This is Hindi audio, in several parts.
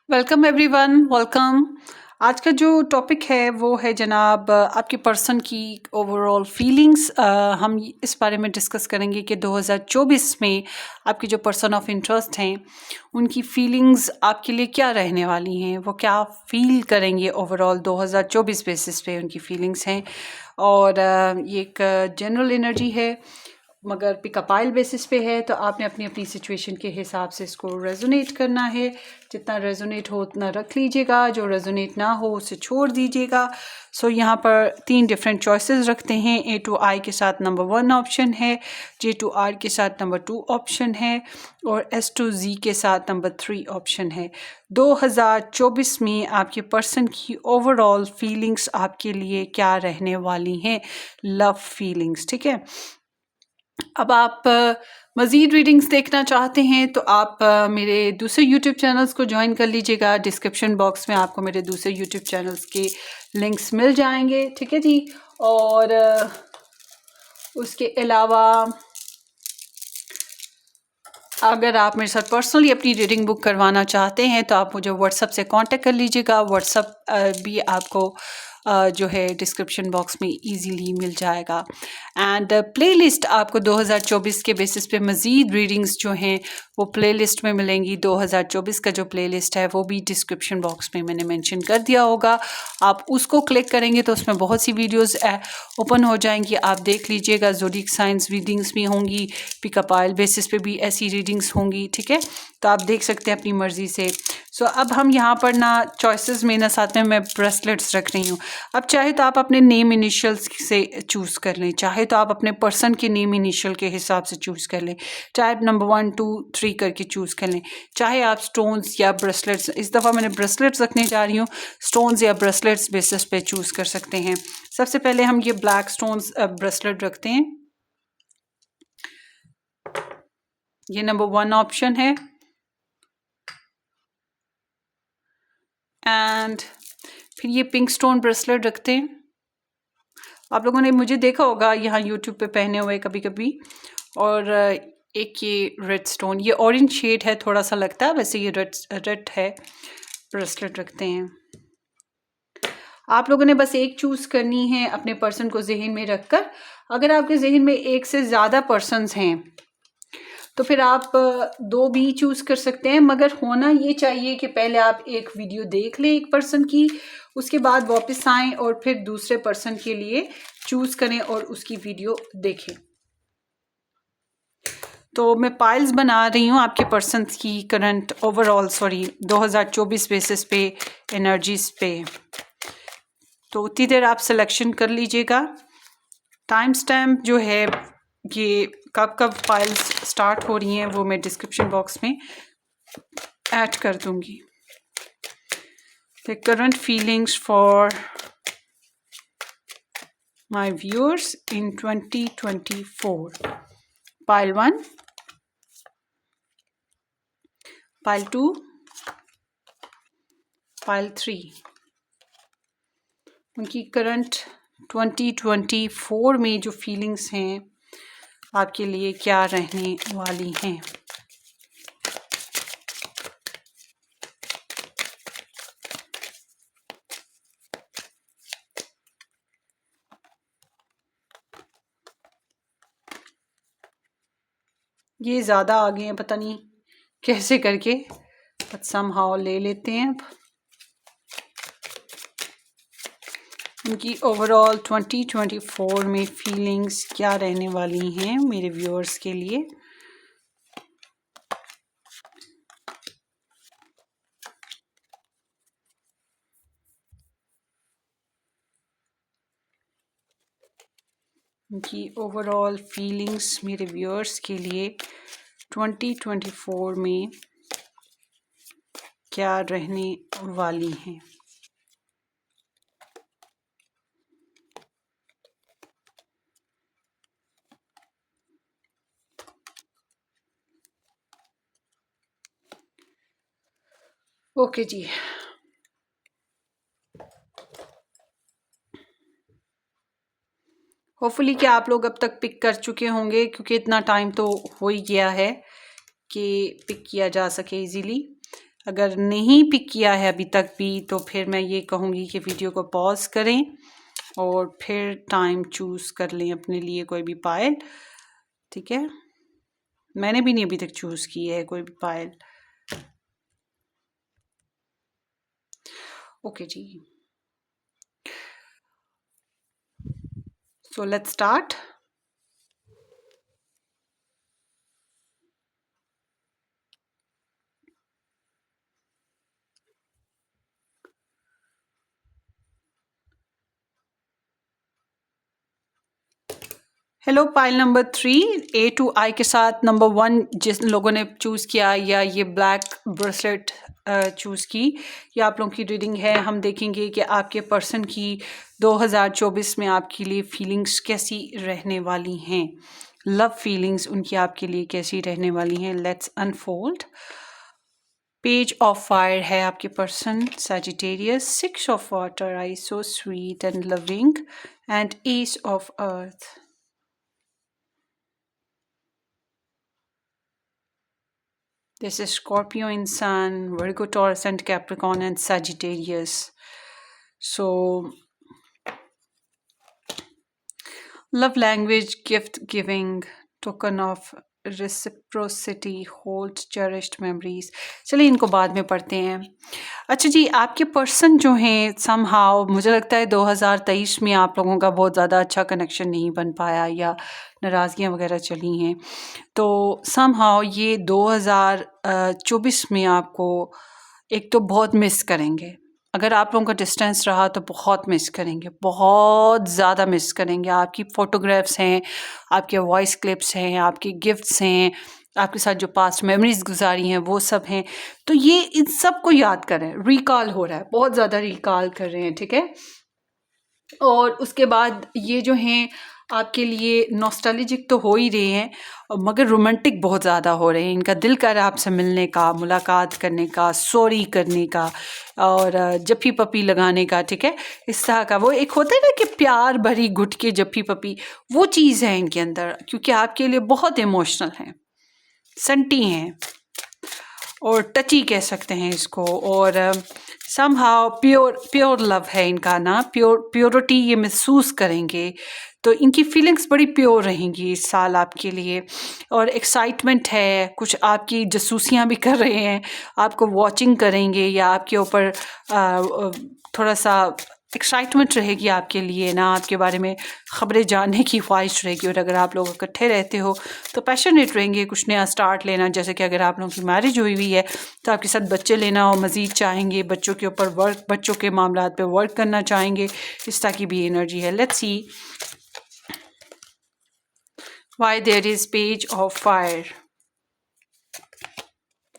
Welcome everyone, welcome. आज का जो टॉपिक है वो है जनाब आपके पर्सन की ओवरऑल फीलिंग्स। हम इस बारे में डिस्कस करेंगे कि 2024 में आपके जो पर्सन ऑफ इंटरेस्ट हैं उनकी फीलिंग्स आपके लिए क्या रहने वाली हैं, वो क्या फील करेंगे ओवरऑल 2024 बेसिस पे उनकी फीलिंग्स हैं। और ये एक जनरल एनर्जी है, मगर पिकअपाइल बेसिस पे है, तो आपने अपनी अपनी सिचुएशन के हिसाब से इसको रेजोनेट करना है। जितना रेजोनेट हो उतना रख लीजिएगा, जो रेजोनेट ना हो उसे छोड़ दीजिएगा। सो यहाँ पर 3 डिफरेंट चॉइसेस रखते हैं। A to I के साथ नंबर 1 ऑप्शन है, J to R के साथ नंबर 2 ऑप्शन है और S to Z के साथ नंबर 3 ऑप्शन है। 2024 में आपके पर्सन की ओवरऑल फीलिंग्स आपके लिए क्या रहने वाली हैं, लव फीलिंग्स, ठीक है। अब आप मज़ीद रीडिंग्स देखना चाहते हैं तो आप मेरे दूसरे यूट्यूब चैनल्स को ज्वाइन कर लीजिएगा। डिस्क्रिप्शन बॉक्स में आपको मेरे दूसरे यूट्यूब चैनल्स के लिंक्स मिल जाएंगे, ठीक है जी। और उसके अलावा अगर आप मेरे साथ पर्सनली अपनी रीडिंग बुक करवाना चाहते हैं तो आप मुझे व्हाट्सएप से कांटेक्ट कर लीजिएगा। व्हाट्सएप भी आपको जो है डिस्क्रिप्शन बॉक्स में इजीली मिल जाएगा। एंड प्लेलिस्ट आपको 2024 के बेसिस पे मज़ीद रीडिंग्स जो हैं वो प्लेलिस्ट में मिलेंगी। 2024 का जो प्लेलिस्ट है वो भी डिस्क्रिप्शन बॉक्स में मैंने मेंशन कर दिया होगा। आप उसको क्लिक करेंगे तो उसमें बहुत सी वीडियोस ओपन हो जाएंगी, आप देख लीजिएगा। ज़ोडिक साइंस रीडिंग्स भी होंगी, पिकअपाइल बेसिस पे भी ऐसी रीडिंग्स होंगी, ठीक है। तो आप देख सकते हैं अपनी मर्ज़ी से। सो अब हम यहाँ पर ना चॉइसेस में ना साथ में मैं ब्रेसलेट्स रख रही हूँ। अब चाहे तो आप अपने नेम इनिशियल्स से चूज़ कर लें, चाहे तो आप अपने पर्सन के नेम इनिशियल के हिसाब से चूज़ कर लें, चाहे आप नंबर 1 2 3 करके चूज़ कर लें, चाहे आप स्टोन्स या ब्रेसलेट्स, इस दफ़ा मैंने ब्रेसलेट्स रखने जा रही हूँ, स्टोन्स या ब्रेसलेट्स बेसिस पे चूज़ कर सकते हैं। सबसे पहले हम ये ब्लैक स्टोन्स ब्रेसलेट रखते हैं, ये नंबर 1 ऑप्शन है। एंड फिर ये पिंक स्टोन ब्रेसलेट रखते हैं। आप लोगों ने मुझे देखा होगा यहाँ यूट्यूब पे पहने हुए कभी कभी। और एक ये रेड स्टोन, ये ऑरेंज शेड है थोड़ा सा लगता है, वैसे ये रेड है, ब्रेसलेट रखते हैं। आप लोगों ने बस एक चूज़ करनी है अपने पर्सन को जहन में रखकर। अगर आपके जहन में एक से ज़्यादा पर्सन्स हैं तो फिर आप 2 भी चूज़ कर सकते हैं, मगर होना ये चाहिए कि पहले आप एक वीडियो देख लें एक पर्सन की, उसके बाद वापस आएँ और फिर दूसरे पर्सन के लिए चूज़ करें और उसकी वीडियो देखें। तो मैं पाइल्स बना रही हूँ आपके पर्सन्स की करंट ओवरऑल 2024 बेसिस पे एनर्जीज पे। तो उतनी देर आप सिलेक्शन कर लीजिएगा। टाइम स्टैम्प जो है ये कब कब फाइल्स स्टार्ट हो रही हैं वो मैं डिस्क्रिप्शन बॉक्स में ऐड कर दूंगी। The current feelings for my viewers in 2024, pile 1, pile 2, pile 3। उनकी करंट 2024 में जो फीलिंग्स हैं आपके लिए क्या रहने वाली हैं। ये ज़्यादा आ गए हैं, पता नहीं कैसे करके, बट समहाउ ले लेते हैं। अब उनकी ओवरऑल 2024 में फीलिंग्स क्या रहने वाली हैं मेरे व्यूअर्स के लिए। उनकी ओवरऑल फीलिंग्स मेरे व्यूअर्स के लिए 2024 में क्या रहने वाली हैं। ओके जी, होपफुली कि आप लोग अब तक पिक कर चुके होंगे, क्योंकि इतना टाइम तो हो ही गया है कि पिक किया जा सके इजीली। अगर नहीं पिक किया है अभी तक भी तो फिर मैं ये कहूँगी कि वीडियो को पॉज करें और फिर टाइम चूज़ कर लें अपने लिए कोई भी पायल। ठीक है, मैंने भी नहीं अभी तक चूज़ की है कोई भी pile. Okay ji, so let's start. Hello, pile number 3 A to I के साथ नंबर 1 जिस लोगों ने चूज़ किया या ये ब्लैक ब्रेसलेट चूज़ की, ये आप लोगों की रीडिंग है। हम देखेंगे कि आपके पर्सन की 2024 में आपके लिए फीलिंग्स कैसी रहने वाली हैं, लव फीलिंग्स उनकी आपके लिए कैसी रहने वाली हैं। Let's unfold. Page of fire है आपके person Sagittarius, 6 of water, I so sweet and loving, and S of earth. This is Scorpio in Sun, Virgo, Taurus, and Capricorn, and Sagittarius. So, love language, gift giving, token of reciprocity, hold cherished memories. चलिए इनको बाद में पढ़ते हैं। अच्छा जी, आपके पर्सन जो हैं somehow मुझे लगता है 2023 में आप लोगों का बहुत ज़्यादा अच्छा कनेक्शन नहीं बन पाया या नाराज़गियाँ वगैरह चली हैं, तो somehow ये 2024 में आपको एक तो बहुत मिस करेंगे। अगर आप लोगों का डिस्टेंस रहा तो बहुत मिस करेंगे, बहुत ज़्यादा मिस करेंगे। आपकी फ़ोटोग्राफ्स हैं, आपके वॉइस क्लिप्स हैं, आपके गिफ्ट्स हैं, आपके साथ जो पास्ट मेमोरीज गुजारी हैं वो सब हैं। तो ये इन सब को याद करें, रिकॉल हो रहा है, बहुत ज़्यादा रिकॉल कर रहे हैं। ठीक है, और उसके बाद ये जो हैं आपके लिए नॉस्टैल्जिक तो हो ही रहे हैं, मगर रोमांटिक बहुत ज़्यादा हो रहे हैं। इनका दिल कर रहा है आपसे मिलने का, मुलाकात करने का, सॉरी करने का और जप्पी पपी लगाने का। ठीक है, इस तरह का वो एक होता है ना कि प्यार भरी घुट के जप्पी पपी, वो चीज़ है इनके अंदर, क्योंकि आपके लिए बहुत इमोशनल हैं, संटी हैं और टची कह सकते हैं इसको। और समहाउ प्योर लव है इनका ना, प्योरिटी ये महसूस करेंगे, तो इनकी फीलिंग्स बड़ी प्योर रहेंगी इस साल आपके लिए। और एक्साइटमेंट है, कुछ आपकी जासूसियाँ भी कर रहे हैं, आपको वॉचिंग करेंगे या आपके ऊपर थोड़ा सा एक्साइटमेंट रहेगी आपके लिए ना, आपके बारे में ख़बरें जानने की ख्वाहिश रहेगी। और अगर आप लोग इकट्ठे रहते हो तो पैशनेट रहेंगे कुछ नया स्टार्ट लेना। जैसे कि अगर आप लोगों की मैरिज हुई हुई है तो आपके साथ बच्चे लेना और मज़ीद चाहेंगे, बच्चों के ऊपर वर्क, बच्चों के मामलात पे वर्क करना चाहेंगे, इस तरह की भी एनर्जी है। Let's see why there is page of fire,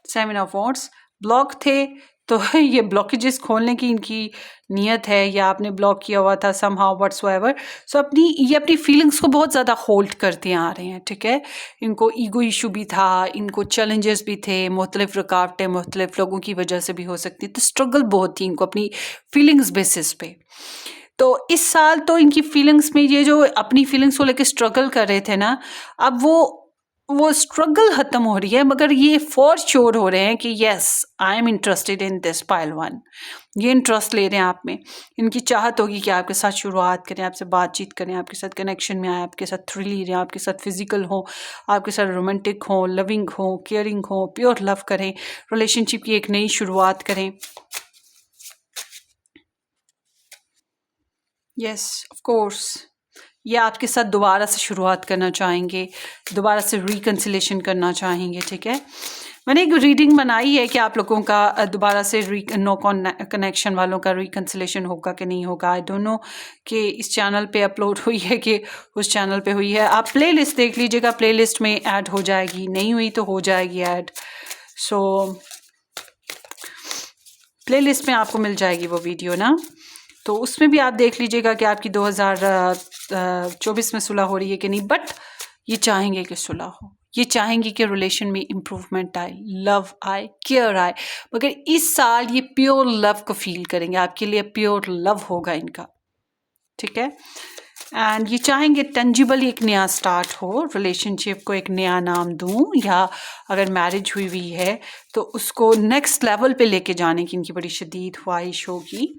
7 of wands. Block थे तो ये ब्लॉकेजेस खोलने की इनकी नीयत है, या आपने ब्लॉक किया हुआ था समहाउ व्हाट्सएवर। सो ये अपनी फीलिंग्स को बहुत ज़्यादा होल्ड करते आ रहे हैं। ठीक है, इनको ईगो इशू भी था, इनको चैलेंजेस भी थे, मुख्तलिफ रुकावटें मुख्तलिफ लोगों की वजह से भी हो सकती, तो स्ट्रगल बहुत थी इनको अपनी फीलिंग्स बेसिस पे। तो इस साल तो इनकी फीलिंग्स में ये जो अपनी फीलिंग्स को लेकर स्ट्रगल कर रहे थे ना, अब वो स्ट्रगल ख़त्म हो रही है, मगर ये फॉर श्योर हो रहे हैं कि yes I am interested in this pile one. ये इंटरेस्ट ले रहे हैं आप में, इनकी चाहत होगी कि आपके साथ शुरुआत करें, आपसे बातचीत करें, आपके साथ कनेक्शन में आए, आपके साथ थ्रिल लें, आपके साथ फिजिकल हो, आपके साथ रोमांटिक हो, लविंग हो, केयरिंग हो, प्योर लव करें, रिलेशनशिप की एक नई शुरुआत करें। यस ऑफ कोर्स, ये आपके साथ दोबारा से शुरुआत करना चाहेंगे, दोबारा से रिकन्सिलेशन करना चाहेंगे। ठीक है, मैंने एक रीडिंग बनाई है कि आप लोगों का दोबारा से नो कनेक्शन वालों का रिकन्सिलेशन होगा कि नहीं होगा। आई डोंट नो कि इस चैनल पे अपलोड हुई है कि उस चैनल पे हुई है। आप प्लेलिस्ट देख लीजिएगा, प्लेलिस्ट में ऐड हो जाएगी, नहीं हुई तो हो जाएगी ऐड। सो प्लेलिस्ट में आपको मिल जाएगी वो वीडियो ना, तो उसमें भी आप देख लीजिएगा कि आपकी 2024 में सुलह हो रही है कि नहीं। बट ये चाहेंगे कि सुलह हो, ये चाहेंगे कि रिलेशन में इम्प्रूवमेंट आए, लव आए, केयर आए, मगर इस साल ये प्योर लव को फील करेंगे, आपके लिए प्योर लव होगा इनका। ठीक है, एंड ये चाहेंगे टेंजिबल एक नया स्टार्ट हो, रिलेशनशिप को एक नया नाम दूं, या अगर मैरिज हुई हुई है तो उसको नेक्स्ट लेवल पे लेके जाने की इनकी बड़ी शदीद ख्वाहिश होगी।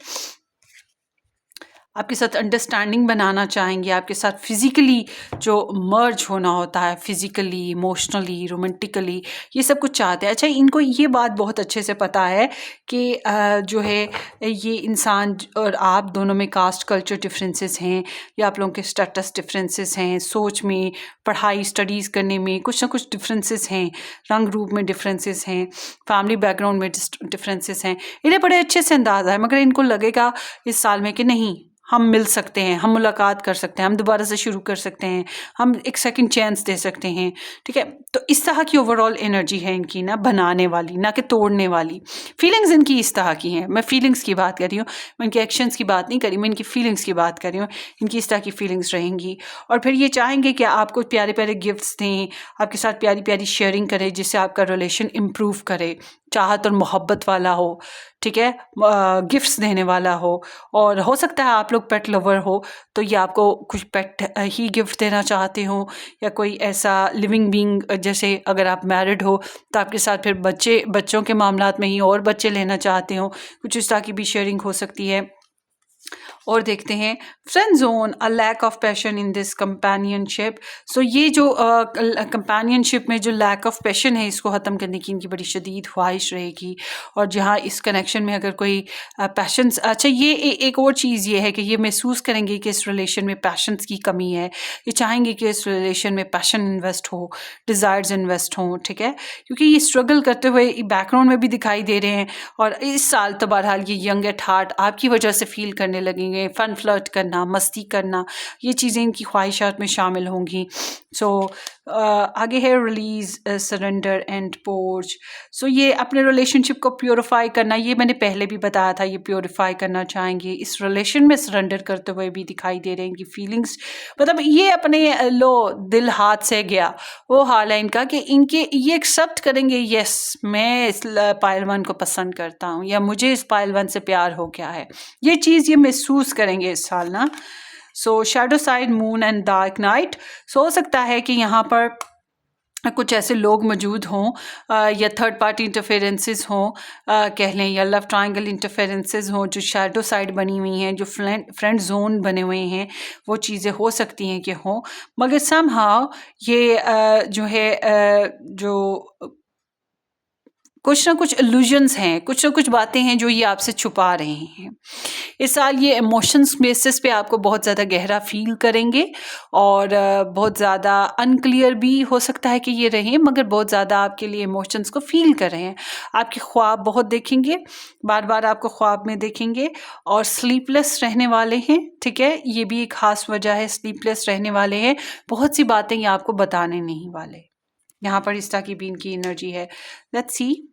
आपके साथ अंडरस्टैंडिंग बनाना चाहेंगे, आपके साथ फिज़िकली जो मर्ज होना होता है, फिज़िकली, इमोशनली, रोमांटिकली, ये सब कुछ चाहते हैं। अच्छा, इनको ये बात बहुत अच्छे से पता है कि जो है ये इंसान और आप दोनों में कास्ट कल्चर डिफरेंसेस हैं, या आप लोगों के स्टेटस डिफरेंसेस हैं, सोच में, पढ़ाई स्टडीज़ करने में कुछ ना कुछ डिफरेंसेस हैं, रंग रूप में डिफरेंसेस हैं, फैमिली बैकग्राउंड में डिफरेंसेस हैं। इन्हें बड़े अच्छे से अंदाज़ा है, मगर इनको लगेगा इस साल में कि नहीं, हम मिल सकते हैं, हम मुलाकात कर सकते हैं, हम दोबारा से शुरू कर सकते हैं, हम एक सेकंड चांस दे सकते हैं। ठीक है, तो इस तरह की ओवरऑल एनर्जी है इनकी, ना बनाने वाली, ना कि तोड़ने वाली। फीलिंग्स इनकी इस तरह की हैं, मैं फीलिंग्स की बात कर रही हूँ, मैं इनके एक्शंस की बात नहीं कर रही, मैं इनकी फीलिंग्स की बात कर रही हूँ। इनकी इस तरह की फीलिंग्स रहेंगी। और फिर ये चाहेंगे कि आपको प्यारे प्यारे गिफ्ट्स दें, आपके साथ प्यारी प्यारी शेयरिंग करें, जिससे आपका रिलेशन इम्प्रूव करे, चाहत और मोहब्बत वाला हो। ठीक है, गिफ्ट्स देने वाला हो। और हो सकता है आप लोग पेट लवर हो, तो ये आपको कुछ पेट ही गिफ्ट देना चाहते हो, या कोई ऐसा लिविंग बीइंग, जैसे अगर आप मैरिड हो तो आपके साथ फिर बच्चों के मामलात में ही और बच्चे लेना चाहते हो, कुछ इस तरह की भी शेयरिंग हो सकती है। और देखते हैं friend zone, a lack of passion in this companionship. So ये जो कंपेनियनशिप में जो लैक ऑफ पैशन है, इसको ख़त्म करने की इनकी बड़ी शदीद ख्वाहिश रहेगी। और जहाँ इस कनेक्शन में अगर कोई पैशंस, अच्छा ये एक और चीज़ ये है कि ये महसूस करेंगे कि इस रिलेशन में पैशंस की कमी है। ये चाहेंगे कि इस रिलेशन में पैशन इन्वेस्ट हो, डिज़ायर्स इन्वेस्ट हों। ठीक है, क्योंकि ये स्ट्रगल करते हुए बैकग्राउंड में भी दिखाई दे रहे हैं। और इस साल तो बहरहाल ये यंग एट हार्ट आपकी वजह से फील करने लगेंगे। फन फ्लर्ट करना, मस्ती करना, ये चीज़ें इनकी ख्वाहिशात में शामिल होंगी। सो आगे है रिलीज, सरेंडर एंड पोर्च। सो ये अपने रिलेशनशिप को प्योरीफाई करना, ये मैंने पहले भी बताया था, ये प्योरीफाई करना चाहेंगे। इस रिलेशन में सरेंडर करते हुए भी दिखाई दे रहे हैं इनकी फीलिंग्स, मतलब ये अपने लो दिल हाथ से गया वो हाल है इनका, कि इनके ये एक्सेप्ट करेंगे, यस मैं इस पायलवान को पसंद करता हूँ, या मुझे इस पायलवान से प्यार हो गया है। ये चीज़ ये महसूस करेंगे इस साल ना। So shadow side, moon and dark night. So हो सकता है कि यहाँ पर कुछ ऐसे लोग मौजूद हों, या थर्ड पार्टी इंटरफेरेंसेस हों, कह लें, या लव ट्रायंगल इंटरफेरेंसेस हों, जो शैडो साइड बनी हुई हैं, जो फ्रेंड जोन बने हुए हैं, वो चीज़ें हो सकती हैं कि हों। मगर समहाउ ये जो है जो कुछ ना कुछ इल्यूजन्स हैं, कुछ ना कुछ बातें हैं जो ये आपसे छुपा रहे हैं। इस साल ये इमोशंस बेसिस पे आपको बहुत ज़्यादा गहरा फ़ील करेंगे, और बहुत ज़्यादा अनक्लियर भी हो सकता है कि ये रहें, मगर बहुत ज़्यादा आपके लिए इमोशंस को फ़ील कर रहे हैं। आपके ख्वाब बहुत देखेंगे, बार-बार आपको ख्वाब में देखेंगे, और स्लीपलेस रहने वाले हैं। ठीक है, ये भी एक ख़ास वजह है, स्लीपलेस रहने वाले हैं। बहुत सी बातें ये आपको बताने नहीं वाले। यहाँ पर इस तरह की भी इनकी एनर्जी है। Let's see.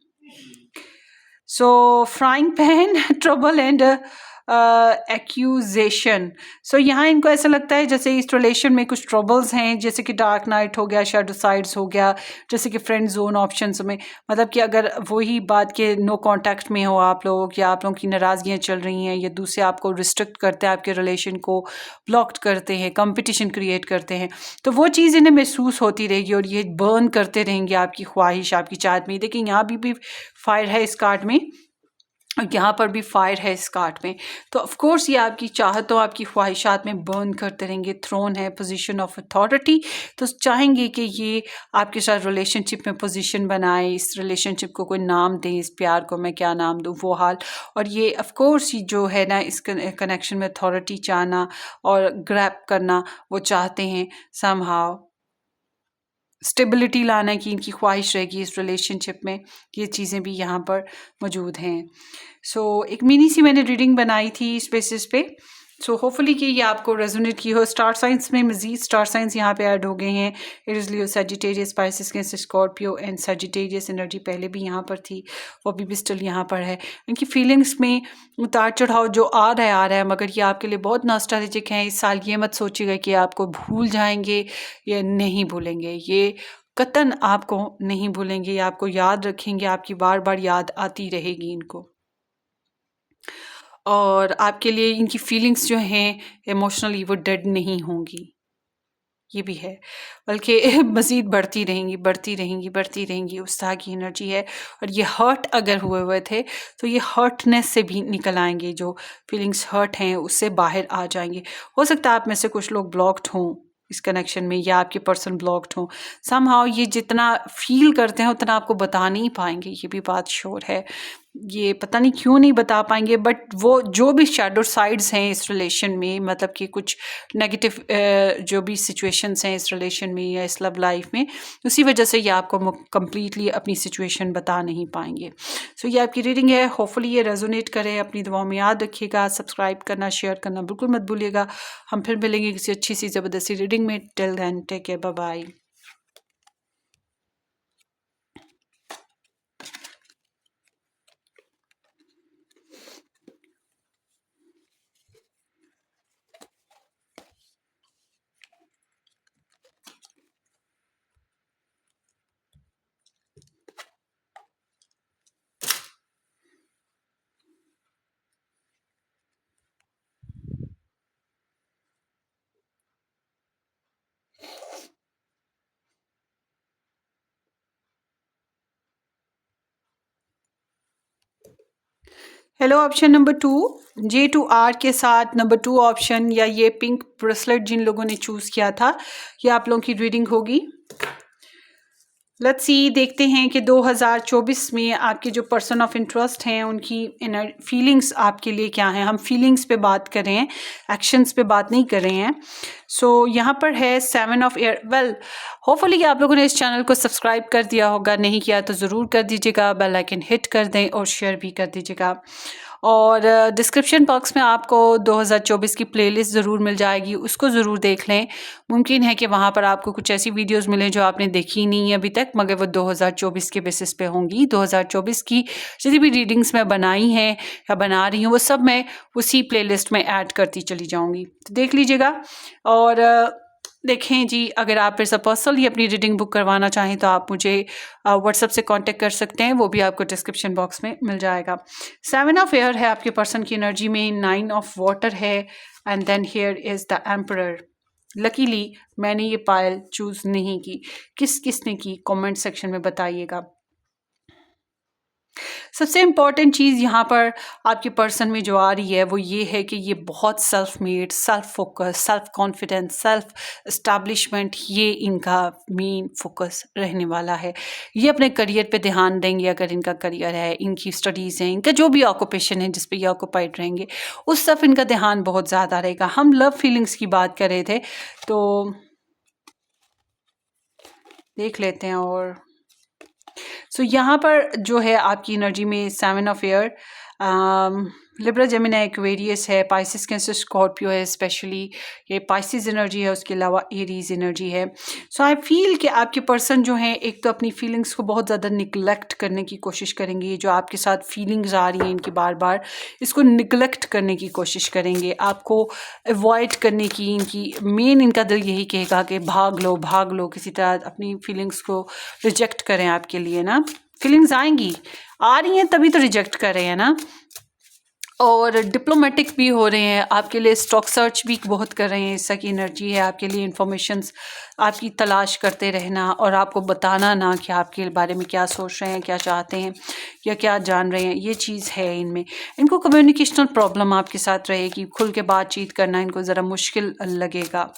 So frying pan, trouble and accusation. So यहाँ इनको ऐसा लगता है जैसे इस रिलेशन में कुछ ट्रबल्स हैं, जैसे कि डार्क नाइट हो गया, शैडो साइड्स हो गया, जैसे कि फ्रेंड जोन ऑप्शंस में, मतलब कि अगर वही बात के नो कांटेक्ट में हो आप लोग, या आप लोगों की नाराज़गियाँ चल रही हैं, या दूसरे आपको रिस्ट्रिक्ट करते हैं, आपके रिलेशन को ब्लॉक्ड करते हैं, कंपटीशन क्रिएट करते हैं, तो वो चीज़ इन्हें महसूस होती रहेगी, और ये बर्न करते रहेंगे आपकी ख्वाहिश, आपकी चाहत में। देखिए यहाँ भी फायर है इस कार्ड में, और यहाँ पर भी फायर है इस कार्ड में। तो ऑफ कोर्स ये आपकी चाहतों, आपकी ख्वाहिशात में बर्न करते रहेंगे। थ्रोन है, पोजीशन ऑफ अथॉरिटी, तो चाहेंगे कि ये आपके साथ रिलेशनशिप में पोजीशन बनाए, इस रिलेशनशिप को कोई नाम दें, इस प्यार को मैं क्या नाम दूँ, वो हाल। और ये ऑफ कोर्स जो है ना, इस कनेक्शन में अथॉरिटी चाहना और ग्रैब करना वो चाहते हैं। समहाउ स्टेबिलिटी लाने की इनकी ख्वाहिश रहेगी इस रिलेशनशिप में। ये चीज़ें भी यहाँ पर मौजूद हैं। सो एक मिनी सी मैंने रीडिंग बनाई थी इस बेसिस पे। सो होपफुली कि ये आपको रेजोनेट की हो। स्टार साइंस में मज़ीद स्टार साइंस यहाँ पे ऐड हो गए हैं। It is Leo, Sagittarius, Pisces, Cancer, Scorpio and Sagittarius energy पहले भी यहाँ पर थी, वो अभी भी स्टिल यहाँ पर है। इनकी फीलिंग्स में उतार चढ़ाव जो आ रहा है, मगर ये आपके लिए बहुत नॉस्टैल्जिक हैं इस साल। ये मत सोचिएगा कि आपको भूल जाएंगे या नहीं भूलेंगे, ये कतन आपको नहीं भूलेंगे, ये आपको याद रखेंगे, आपकी बार बार याद आती रहेगी इनको। और आपके लिए इनकी फीलिंग्स जो हैं इमोशनली वो डेड नहीं होंगी, ये भी है, बल्कि मज़ीद बढ़ती रहेंगी, बढ़ती रहेंगी, बढ़ती रहेंगी। उस तरह की एनर्जी है। और ये हर्ट अगर हुए हुए थे तो ये हर्टनेस से भी निकल आएंगे, जो फीलिंग्स हर्ट हैं उससे बाहर आ जाएंगे। हो सकता है आप में से कुछ लोग ब्लॉक्ड हों इस कनेक्शन में, या आपके पर्सन ब्लॉक्ड हों समहाउ। ये जितना फील करते हैं उतना आपको बता नहीं पाएंगे, ये भी बात श्योर है। ये पता नहीं क्यों नहीं बता पाएंगे, बट वो जो भी शैडो साइड्स हैं इस रिलेशन में, मतलब कि कुछ नेगेटिव जो भी सिचुएशंस हैं इस रिलेशन में या इस लव लाइफ में, उसी वजह से ये आपको कंप्लीटली अपनी सिचुएशन बता नहीं पाएंगे। सो ये आपकी रीडिंग है, होपफुली ये रेजोनेट करे। अपनी दुआओं में याद रखिएगा, सब्सक्राइब करना, शेयर करना बिल्कुल मत भूलिएगा। हम फिर मिलेंगे किसी अच्छी सी ज़बरदस्ती रीडिंग में। Till then take care, bye bye. Hello, option number 2, J to R के साथ नंबर 2 ऑप्शन, या ये पिंक ब्रेसलेट जिन लोगों ने चूज़ किया था, ये आप लोगों की रीडिंग होगी। लेट्स सी, देखते हैं कि 2024 में आपके जो पर्सन ऑफ इंटरेस्ट हैं उनकी इनर फीलिंग्स आपके लिए क्या हैं। हम फीलिंग्स पे बात कर रहे हैं, एक्शंस पे बात नहीं कर रहे हैं। सो यहाँ पर है 7 ऑफ एयर। वेल, होपफुली आप लोगों ने इस चैनल को सब्सक्राइब कर दिया होगा, नहीं किया तो ज़रूर कर दीजिएगा, बेल आइकन हिट कर दें और शेयर भी कर दीजिएगा। और डिस्क्रिप्शन बॉक्स में आपको 2024 की प्लेलिस्ट ज़रूर मिल जाएगी, उसको ज़रूर देख लें। मुमकिन है कि वहाँ पर आपको कुछ ऐसी वीडियोस मिलें जो आपने देखी नहीं है अभी तक, मगर वो 2024 के बेसिस पे होंगी। 2024 की जितनी भी रीडिंग्स मैं बनाई हैं या बना रही हूँ वो सब मैं उसी प्लेलिस्ट में ऐड करती चली जाऊँगी, तो देख लीजिएगा। और देखें जी, अगर आप फिर से पर्सनली अपनी रीडिंग बुक करवाना चाहें तो आप मुझे व्हाट्सएप से कांटेक्ट कर सकते हैं, वो भी आपको डिस्क्रिप्शन बॉक्स में मिल जाएगा। 7 ऑफ एयर है आपके पर्सन की एनर्जी में, 9 ऑफ वाटर है, and then here is the emperor. Luckily मैंने ये पायल चूज़ नहीं की, किसने की कमेंट सेक्शन में बताइएगा। सबसे इम्पॉर्टेंट चीज़ यहाँ पर आपके पर्सन में जो आ रही है वो ये है कि ये बहुत self made, self focus, self confidence, self establishment, ये इनका मेन फोकस रहने वाला है। ये अपने करियर पे ध्यान देंगे, अगर इनका करियर है, इनकी स्टडीज़ हैं, इनका जो भी ऑक्यूपेशन है जिस पे ये ऑक्यूपाइड रहेंगे, उस तरफ इनका ध्यान बहुत ज़्यादा रहेगा। हम लव फीलिंग्स की बात कर रहे थे, तो देख लेते हैं। और सो यहाँ पर जो है आपकी एनर्जी में 7 of air, Libra, Gemini, Aquarius है, पाइसिस, कैंसर, स्कॉर्पियो है। स्पेशली ये पाइसिस एनर्जी है, उसके अलावा एरीज एनर्जी है। सो आई फील कि आपके पर्सन जो हैं एक तो अपनी फीलिंग्स को बहुत ज़्यादा निगलेक्ट करने की कोशिश करेंगे। ये जो आपके साथ फीलिंग्स आ रही हैं इनकी बार बार, इसको निगलेक्ट करने की कोशिश करेंगे, आपको अवॉइड करने की। इनकी मेन इनका दिल यही कहेगा कि भाग लो, भाग लो, किसी तरह अपनी फीलिंग्स को रिजेक्ट करें आपके लिए ना। फीलिंग्स आएंगी, आ रही हैं तभी तो रिजेक्ट कर रहे हैं ना। और डिप्लोमेटिक भी हो रहे हैं आपके लिए, स्टॉक सर्च भी बहुत कर रहे हैं। इस की एनर्जी है आपके लिए, इंफॉर्मेशंस आपकी तलाश करते रहना और आपको बताना ना कि आपके बारे में क्या सोच रहे हैं, क्या चाहते हैं या क्या जान रहे हैं, ये चीज़ है इनमें। इनको कम्युनिकेशनल प्रॉब्लम आपके साथ रहेगी, खुल के बातचीत करना इनको ज़रा मुश्किल लगेगा।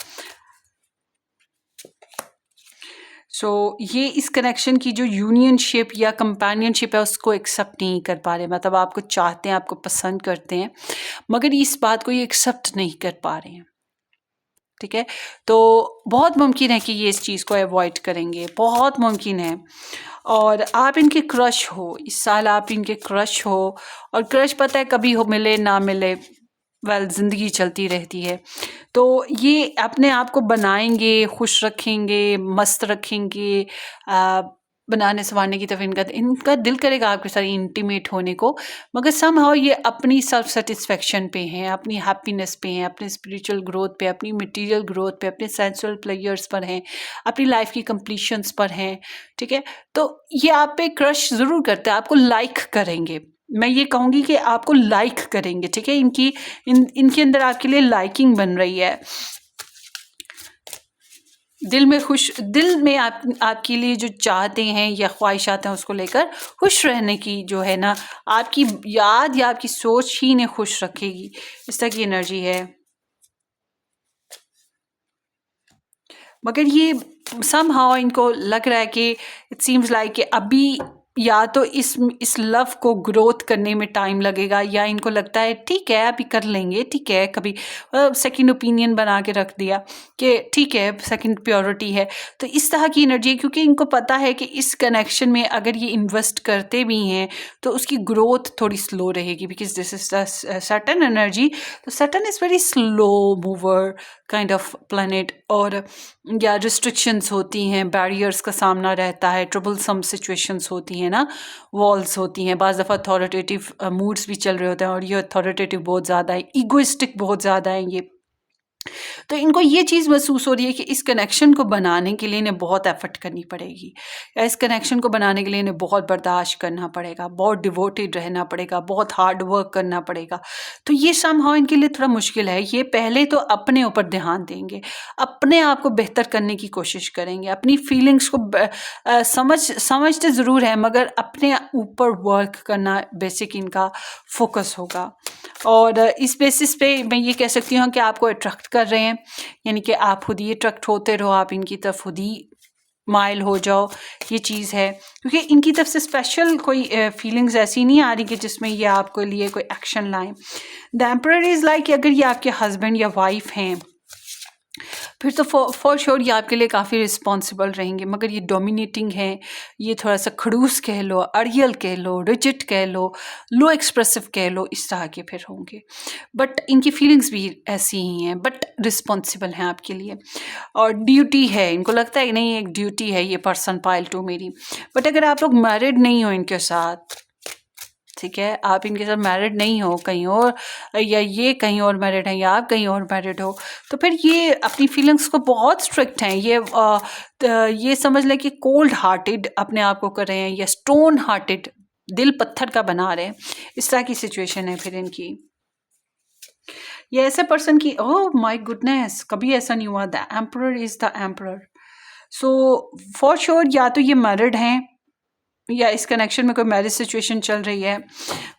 सो ये इस कनेक्शन की जो यूनियनशिप या कंपेनियनशिप है उसको एक्सेप्ट नहीं कर पा रहे। मतलब आपको चाहते हैं, आपको पसंद करते हैं, मगर इस बात को ये एक्सेप्ट नहीं कर पा रहे हैं। ठीक है, तो बहुत मुमकिन है कि ये इस चीज़ को अवॉइड करेंगे, बहुत मुमकिन है। और आप इनके क्रश हो, इस साल आप इनके क्रश हो। और क्रश पता है कभी हो, मिले ना मिले, वेल ज़िंदगी चलती रहती है। तो ये अपने आप को बनाएंगे, खुश रखेंगे, मस्त रखेंगे, बनाने संवारने की तरफ इनका दिल करेगा आपके साथ इंटीमेट होने को। मगर समहाउ ये अपनी सेल्फ सेटिस्फेक्शन पे हैं, अपनी हैप्पीनेस पे हैं, अपने स्पिरिचुअल ग्रोथ पे, अपनी मटेरियल ग्रोथ पे, अपने सेंसुअल प्लेयर्स पर हैं, अपनी लाइफ की कंप्लीशंस पर हैं। ठीक है, तो ये आप पे क्रश ज़रूर करते हैं, आपको लाइक करेंगे। मैं ये कहूँगी कि आपको लाइक करेंगे, ठीक है, इनके अंदर आपके लिए लाइकिंग बन रही है। दिल में आपके लिए जो चाहते हैं या ख्वाहिशात हैं उसको लेकर खुश रहने की जो है ना, आपकी याद या आपकी सोच ही इन्हें खुश रखेगी, इस तरह की एनर्जी है। मगर ये समहाउ इनको लग रहा है कि इट सीम्स लाइक कि अभी या तो इस लव को ग्रोथ करने में टाइम लगेगा, या इनको लगता है ठीक है अभी कर लेंगे, ठीक है, कभी सेकंड ओपिनियन बना के रख दिया कि ठीक है सेकंड प्योरिटी है। तो इस तरह की एनर्जी है, क्योंकि इनको पता है कि इस कनेक्शन में अगर ये इन्वेस्ट करते भी हैं तो उसकी ग्रोथ थोड़ी स्लो रहेगी, because this is Saturn energy. तो Saturn is very slow mover kind of planet, और या रिस्ट्रिक्शंस होती हैं, बैरियर्स का सामना रहता है, ट्रबलसम सिचुएशंस होती हैं ना, वॉल्स होती हैं, बाज़ दफ़ा अथॉरिटेटिव मूड्स भी चल रहे होते हैं, और ये अथॉरिटेटिव बहुत ज़्यादा है, ईगोइस्टिक बहुत ज़्यादा है ये। तो इनको ये चीज़ महसूस हो रही है कि इस कनेक्शन को बनाने के लिए इन्हें बहुत एफर्ट करनी पड़ेगी, या इस कनेक्शन को बनाने के लिए इन्हें बहुत बर्दाश्त करना पड़ेगा, बहुत डिवोटेड रहना पड़ेगा, बहुत हार्ड वर्क करना पड़ेगा। तो ये समहाउ इनके लिए थोड़ा मुश्किल है। ये पहले तो अपने ऊपर ध्यान देंगे, अपने आप को बेहतर करने की कोशिश करेंगे, अपनी फीलिंग्स को समझते ज़रूर है, मगर अपने ऊपर वर्क करना बेसिक इनका फोकस होगा। और इस बेसिस पे मैं ये कह सकती हूँ कि आपको अट्रैक्ट कर रहे हैं, यानी कि आप खुद ही अट्रैक्ट होते रहो, आप इनकी तरफ खुद ही माइल हो जाओ, ये चीज़ है। क्योंकि इनकी तरफ से स्पेशल कोई फीलिंग्स ऐसी नहीं आ रही कि जिसमें ये आपके लिए कोई एक्शन लाएं। द एम्परर इज़ लाइक अगर ये आपके हस्बैंड या वाइफ हैं फिर तो फॉर श्योर ये आपके लिए काफ़ी रिस्पॉन्सिबल रहेंगे, मगर ये डोमिनेटिंग है, ये थोड़ा सा खड़ूस कह लो, अड़ियल कह लो, रिजिड कह लो एक्सप्रेसिव कह लो, इस तरह के फिर होंगे। बट इनकी फीलिंग्स भी ऐसी ही हैं, बट रिस्पॉन्सिबल हैं आपके लिए, और ड्यूटी है, इनको लगता है कि नहीं एक ड्यूटी है ये पर्सन पाइल टू मेरी। बट अगर आप लोग मैरिड नहीं हो इनके साथ, ठीक है, आप इनके साथ मैरिड नहीं हो कहीं और, या ये कहीं और मैरिड हैं या आप कहीं और मैरिड हो, तो फिर ये अपनी फीलिंग्स को बहुत स्ट्रिक्ट हैं, ये समझ लें कि कोल्ड हार्टेड अपने आप को कर रहे हैं, या स्टोन हार्टेड, दिल पत्थर का बना रहे हैं, इस तरह की सिचुएशन है फिर इनकी। ये ऐसे पर्सन की ओह माय गुडनेस, कभी ऐसा नहीं हुआ, the emperor is the emperor. So for sure या तो ये मैरिड हैं, या इस कनेक्शन में कोई मैरिज सिचुएशन चल रही है,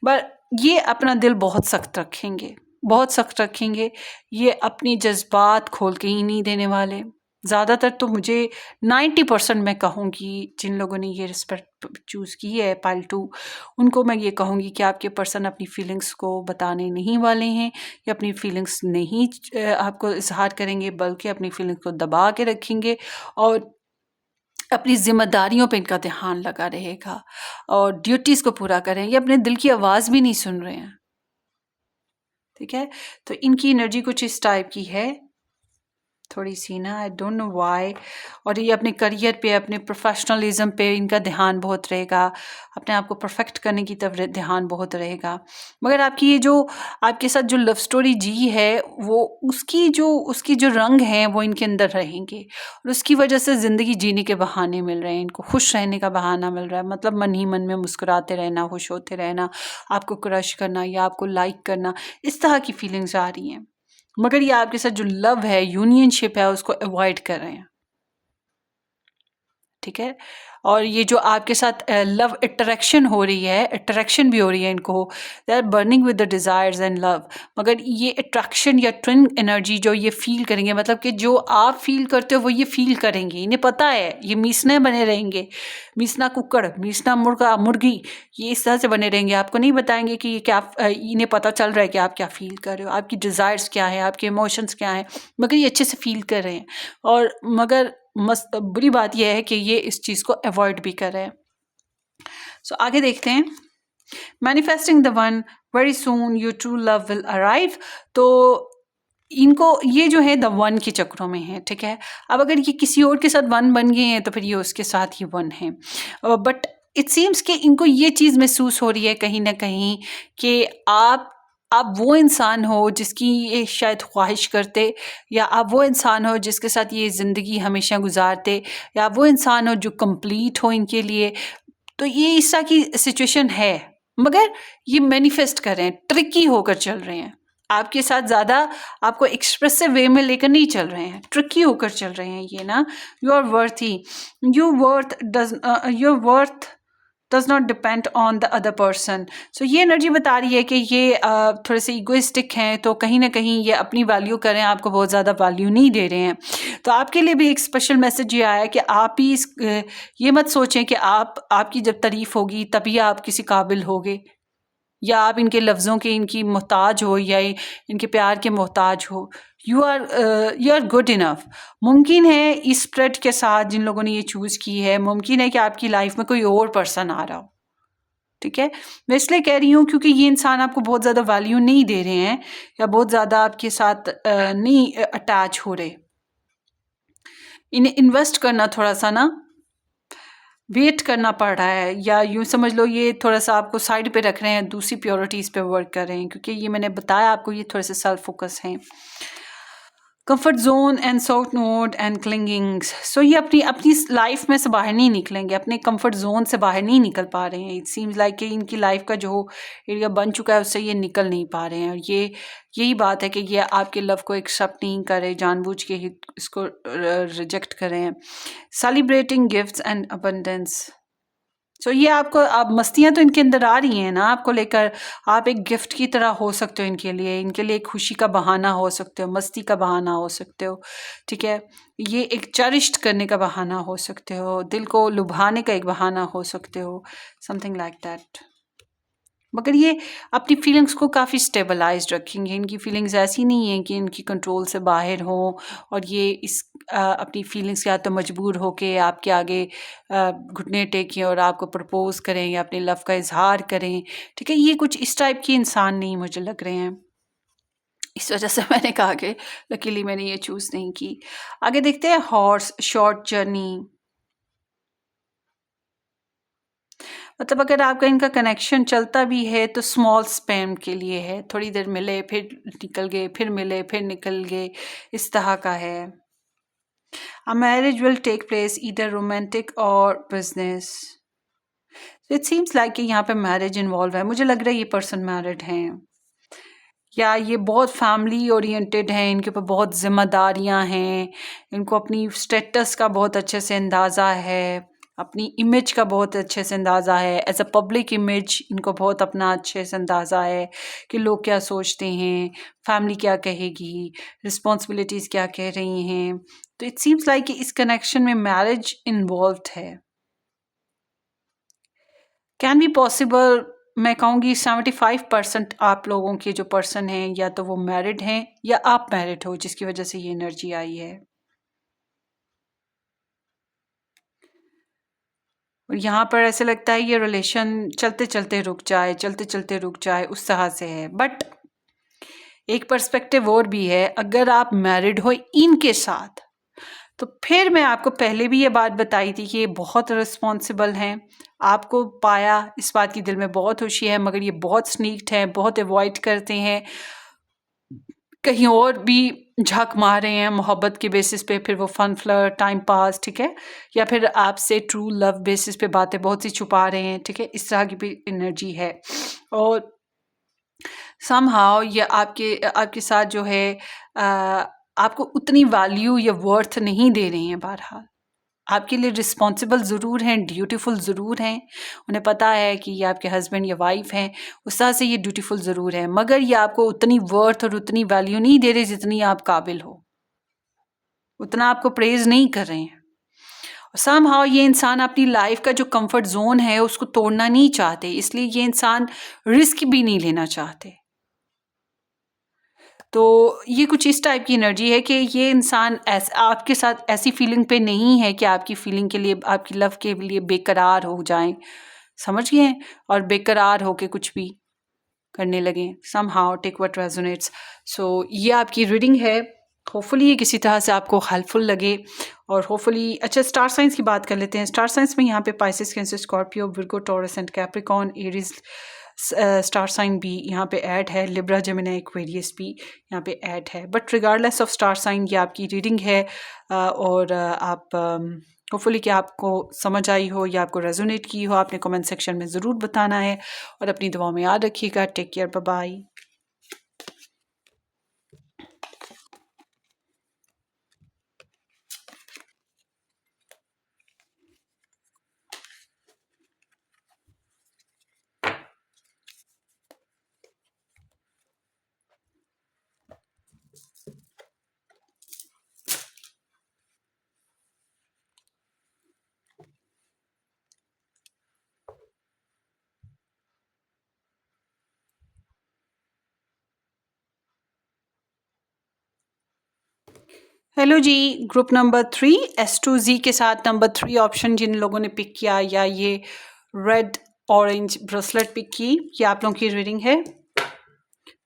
बट ये अपना दिल बहुत सख्त रखेंगे, बहुत सख्त रखेंगे। ये अपनी जज्बात खोल के ही नहीं देने वाले। ज़्यादातर तो मुझे 90% मैं कहूँगी जिन लोगों ने ये रिस्पेक्ट चूज़ की है पाइल 2, उनको मैं ये कहूँगी कि आपके पर्सन अपनी फीलिंग्स को बताने नहीं वाले हैं, या अपनी फीलिंग्स नहीं आपको इजहार करेंगे, बल्कि अपनी फीलिंग्स को दबा के रखेंगे, और अपनी ज़िम्मेदारियों पे इनका ध्यान लगा रहेगा, और ड्यूटीज़ को पूरा करेंगे, अपने दिल की आवाज़ भी नहीं सुन रहे हैं, ठीक है। तो इनकी एनर्जी कुछ इस टाइप की है, थोड़ी सी ना, आई डोंट नो व्हाई। और ये अपने करियर पे, अपने प्रोफेशनलिज्म पे इनका ध्यान बहुत रहेगा, अपने आप को परफेक्ट करने की तरफ ध्यान बहुत रहेगा। मगर आपकी ये जो आपके साथ जो लव स्टोरी जी है, वो उसकी जो रंग हैं वो इनके अंदर रहेंगे, और उसकी वजह से ज़िंदगी जीने के बहाने मिल रहे हैं इनको, खुश रहने का बहाना मिल रहा है, मतलब मन ही मन में मुस्कुराते रहना, खुश होते रहना, आपको क्रश करना या आपको लाइक करना, इस तरह की फीलिंग्स आ रही हैं। मगर ये आपके साथ जो लव है, यूनियनशिप है, उसको अवॉइड कर रहे हैं, ठीक है। और ये जो आपके साथ लव अट्रैक्शन हो रही है, अट्रैक्शन भी हो रही है इनको, they are burning with the desires and love, मगर ये अट्रैक्शन या ट्विन एनर्जी जो ये फील करेंगे, मतलब कि जो आप फील करते हो वो ये फील करेंगे, इन्हें पता है ये मीसने बने रहेंगे, मीसना कुक्कड़, मीसना मुर्गा मुर्गी, ये इस तरह से बने रहेंगे, आपको नहीं बताएंगे कि ये क्या, इन्हें पता चल रहा है कि आप क्या फील कर रहे हो, आपकी डिज़ायर्स क्या है, आपके इमोशंस क्या हैं, मगर ये अच्छे से फील कर रहे हैं। और मगर बुरी बात यह है कि ये इस चीज़ को अवॉइड भी कर रहे हैं। सो आगे देखते हैं, manifesting the one, very soon your true love will arrive. तो इनको ये जो है द वन के चक्रों में है, ठीक है। अब अगर ये किसी और के साथ वन बन गए हैं तो फिर ये उसके साथ ही वन है, बट इट सीम्स कि इनको ये चीज़ महसूस हो रही है कहीं ना कहीं कि आप वो इंसान हो जिसकी ये शायद ख्वाहिश करते, या आप वो इंसान हो जिसके साथ ये ज़िंदगी हमेशा गुजारते, या वो इंसान हो जो कंप्लीट हो इनके लिए। तो ये इस तरह की सिचुएशन है, मगर ये मैनिफेस्ट कर रहे हैं, ट्रिकी होकर चल रहे हैं, आपके साथ ज़्यादा आपको एक्सप्रेसिव वे में लेकर नहीं चल रहे हैं, ट्रिकी होकर चल रहे हैं ये ना। Your worthy, your worth does not depend on the other person. So ये एनर्जी बता रही है कि ये थोड़े से इगोइस्टिक हैं, तो कहीं ना कहीं ये अपनी वैल्यू करें, आपको बहुत ज़्यादा वैल्यू नहीं दे रहे हैं। तो आपके लिए भी एक स्पेशल मैसेज ये आया कि आप ही ये मत सोचें कि आपकी जब तारीफ होगी तभी आप किसी काबिल होगे, या आप इनके लफ्ज़ों के इनकी मोहताज हो, या इनके प्यार के मोहताज हो। You are good enough. मुमकिन है इस स्प्रेड के साथ जिन लोगों ने ये चूज़ की है, मुमकिन है कि आपकी लाइफ में कोई और पर्सन आ रहा हो, ठीक है। मैं इसलिए कह रही हूँ क्योंकि ये इंसान आपको बहुत ज़्यादा वैल्यू नहीं दे रहे हैं, या बहुत ज़्यादा आपके साथ नहीं अटैच हो रहे। इन्हें इन्वेस्ट करना थोड़ा सा ना वेट करना पड़ रहा है, या यूँ समझ लो ये थोड़ा सा आपको साइड पे रख रहे हैं, दूसरी प्योरिटीज़ पे वर्क कर रहे हैं, क्योंकि ये मैंने बताया आपको ये थोड़े से सेल्फ फोकस हैं। Comfort zone and soft note and clingings. So ये अपनी अपनी लाइफ में से बाहर नहीं निकलेंगे, अपने कंफर्ट जोन से बाहर नहीं निकल पा रहे हैं। इट सीम्स लाइक कि इनकी लाइफ का जो एरिया बन चुका है उससे ये निकल नहीं पा रहे हैं, और ये यही बात है कि ये आपके लव को एक्सेप्ट नहीं करे, जानबूझ के ही इसको रिजेक्ट करें। Celebrating gifts and abundance. So ये आपको, आप मस्तियाँ तो इनके अंदर आ रही हैं ना आपको लेकर, आप एक गिफ्ट की तरह हो सकते हो इनके लिए एक खुशी का बहाना हो सकते हो, मस्ती का बहाना हो सकते हो, ठीक है। ये एक चरिष्ट करने का बहाना हो सकते हो, दिल को लुभाने का एक बहाना हो सकते हो, समथिंग लाइक दैट। मगर ये अपनी फीलिंग्स को काफ़ी स्टेबलाइज्ड रखेंगे। इनकी फीलिंग्स ऐसी नहीं है कि इनकी कंट्रोल से बाहर हो, और ये अपनी फीलिंग्स या तो मजबूर होके आपके आगे घुटने टेकें और आपको प्रपोज करें या अपने लव का इजहार करें, ठीक है। ये कुछ इस टाइप के इंसान नहीं मुझे लग रहे हैं। इस वजह से मैंने कहा कि लकीली मैंने ये चूज़ नहीं की। आगे देखते हैं हॉर्स, शॉर्ट जर्नी। मतलब अगर आपका इनका कनेक्शन चलता भी है तो स्मॉल स्पैम के लिए है, थोड़ी देर मिले फिर निकल गए, फिर मिले फिर निकल गए, इस तरह का है। A marriage will take place either romantic और बिजनेस। इट सीम्स लाइक कि यहाँ पे मैरिज इन्वॉल्व है। मुझे लग रहा है ये पर्सन मैरिड हैं, या ये बहुत फैमिली ओरिएंटेड हैं, इनके ऊपर बहुत जिम्मेदारियां हैं, इनको अपनी स्टेटस का बहुत अच्छे से अंदाज़ा है, अपनी इमेज का बहुत अच्छे से अंदाज़ा है, एज अ पब्लिक इमेज इनको बहुत अपना अच्छे से अंदाज़ा है कि लोग क्या सोचते हैं, फैमिली क्या कहेगी, रिस्पॉन्सिबिलिटीज़ क्या कह रही हैं। तो इट सीम्स लाइक कि इस कनेक्शन में मैरिज इन्वॉल्व है। कैन बी पॉसिबल, मैं कहूँगी 75% आप लोगों के जो पर्सन हैं या तो वो मैरिड हैं या आप मैरिड हो, जिसकी वजह से ये एनर्जी आई है। और यहाँ पर ऐसे लगता है ये रिलेशन चलते चलते रुक जाए, चलते चलते रुक जाए, उस तरह से है। बट एक पर्सपेक्टिव और भी है, अगर आप मैरिड हो इनके साथ तो फिर मैं आपको पहले भी ये बात बताई थी कि ये बहुत रिस्पॉन्सिबल हैं। आपको पाया इस बात की दिल में बहुत खुशी है, मगर ये बहुत स्नीक्ड हैं, बहुत अवॉइड करते हैं, कहीं और भी झक मार रहे हैं मोहब्बत के बेसिस पे, फिर वो फन फ्लर्ट टाइम पास, ठीक है, या फिर आपसे ट्रू लव बेसिस पे बातें बहुत सी छुपा रहे हैं, ठीक है। इस तरह की भी एनर्जी है। और समहाउ ये आपके आपके साथ जो है आपको उतनी वैल्यू या वर्थ नहीं दे रही हैं। बहरहाल आपके लिए रिस्पॉन्सिबल ज़रूर हैं, ड्यूटीफुल ज़रूर हैं, उन्हें पता है कि ये आपके हस्बैंड या वाइफ हैं, उस तरह से ये ड्यूटीफुल ज़रूर हैं, मगर ये आपको उतनी वर्थ और उतनी वैल्यू नहीं दे रहे जितनी आप काबिल हो, उतना आपको प्रेज़ नहीं कर रहे हैं। समहाउ ये इंसान अपनी लाइफ का जो कंफर्ट जोन है उसको तोड़ना नहीं चाहते, इसलिए ये इंसान रिस्क भी नहीं लेना चाहते। तो ये कुछ इस टाइप की एनर्जी है कि ये इंसान आपके साथ ऐसी फीलिंग पे नहीं है कि आपकी फीलिंग के लिए, आपकी लव के लिए बेकरार हो जाएं, समझ गए, और बेकरार होके कुछ भी करने लगे। Somehow take what resonates. So ये आपकी रीडिंग है, होपफुली ये किसी तरह से आपको हेल्पफुल लगे, और होपफुली अच्छा स्टार साइंस की बात कर लेते हैं। स्टार साइंस में यहाँ पे Pisces, Cancer, Scorpio, Virgo, Taurus and Capricorn, Aries star sign भी यहाँ पे ऐड है, लिब्रा, जेमिनी, एक्वेरियस भी यहाँ पे ऐड है। But regardless of star sign ये आपकी रीडिंग है, और आप होपफुली कि आपको समझ आई हो या आपको रेजोनेट की हो। आपने कमेंट सेक्शन में ज़रूर बताना है और अपनी दुआओं में याद रखिएगा। Take care, bye bye. Hello ji, group number 3 S2Z के साथ नंबर 3 ऑप्शन जिन लोगों ने पिक किया या ये रेड ऑरेंज ब्रेसलेट पिक की, ये आप लोगों की रीडिंग है।